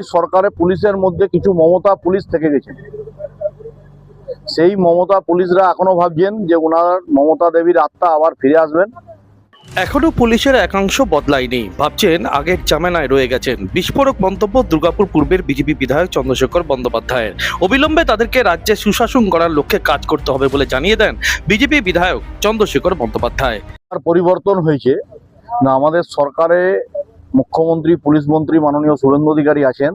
সরকারে পুলিশের মধ্যে কিছু মমতা পুলিশ থেকে গেছে। সেই মমতা পুলিশরা এখনো ভাবছেন যে ওনার মমতা দেবীর আত্মা আবার ফিরে আসবেন। এখনো পুলিশের একাংশ বদলায়নি, ভাবছেন আগের জামানায় রয়ে গেছেন। বিস্ফোরক মন্তব্য দুর্গাপুর পূর্বের বিজেপি বিধায়ক চন্দ্রশেখর বন্দ্যোপাধ্যায়ের। অবিলম্বে তাদেরকে রাজ্যে সুশাসন করার লক্ষ্যে কাজ করতে হবে বলে জানিয়ে দেন বিজেপি বিধায়ক চন্দ্রশেখর বন্দ্যোপাধ্যায়। আর পরিবর্তন হয়েছে না, আমাদের সরকারে মুখ্যমন্ত্রী পুলিশ মন্ত্রী মাননীয় শুভেন্দু অধিকারী আছেন।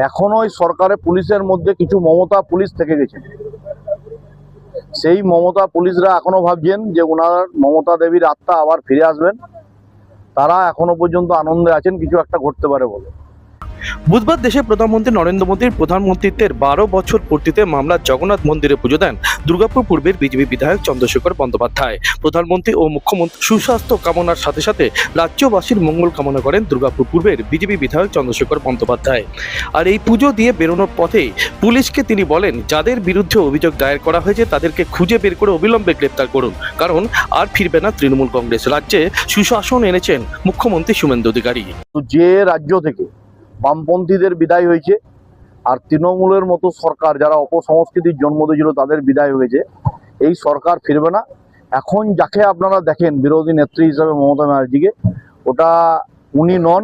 এখনো ওই সরকারে পুলিশের মধ্যে কিছু মমতা পুলিশ থেকে গেছে। সেই মমতা পুলিশরা এখনো ভাবছেন যে ওনার মমতা দেবীর আত্মা আবার ফিরে আসবেন। তারা এখনো পর্যন্ত আনন্দে আছেন কিছু একটা ঘটতে পারে বলে। বুধবার দেশের প্রধানমন্ত্রী নরেন্দ্র মোদীর প্রধানমন্ত্রীত্বের 12 বছর পূর্তিতে মামলার জগন্নাথ মন্দিরে পুজো দেন দুর্গাপুর পূর্বের বিজেপি বিধায়ক চন্দ্রশেখর বন্দ্যোপাধ্যায়। প্রধানমন্ত্রী ও মুখ্যমন্ত্রী সুস্বাস্থ্য কামনার সাথে সাথে রাজ্যবাসীর মঙ্গল কামনা করেন দুর্গাপুর পূর্বের বিজেপি বিধায়ক চন্দ্রশেখর বন্দ্যোপাধ্যায়। আর এই পুজো দিয়ে বেরোনোর পথে পুলিশকে তিনি বলেন, যাদের বিরুদ্ধে অভিযোগ দায়ের করা হয়েছে তাদেরকে খুঁজে বের করে অবিলম্বে গ্রেপ্তার করুন, কারণ আর ফিরবে না তৃণমূল কংগ্রেস। রাজ্যে সুশাসন এনেছেন মুখ্যমন্ত্রী শুভেন্দু অধিকারী। যে রাজ্য থেকে বামপন্থীদের বিদায় হয়েছে আর তৃণমূলের মতো সরকার যারা অপসংস্কৃতির জন্ম দিয়েছিল তাদের বিদায় হয়েছে, এই সরকার ফিরবে না। এখন যাকে আপনারা দেখেন বিরোধী নেত্রী হিসাবে মমতা ব্যানার্জিকে, ওটা উনি নন।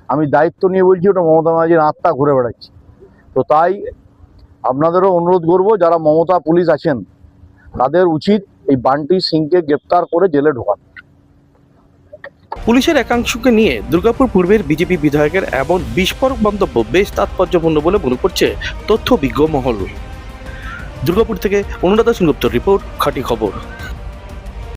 আমি দায়িত্ব নিয়ে বলছি, ওটা মমতা ব্যানার্জির আত্মা ঘুরে বেড়াচ্ছে। তো তাই আপনাদেরও অনুরোধ করব, যারা মমতা পুলিশ আছেন তাদের উচিত এই বান্টি সিংকে গ্রেপ্তার করে জেলে ঢোকানো। পুলিশের একাংশকে নিয়ে দুর্গাপুর পূর্বের বিজেপি বিধায়কের এমন বিস্ফোরক মন্তব্য বেশ তাৎপর্যপূর্ণ বলে মনে করছে তথ্যবিজ্ঞ মহল। দুর্গাপুর থেকে অনুরাধা সেনগুপ্তর রিপোর্ট, খাঁটি খবর।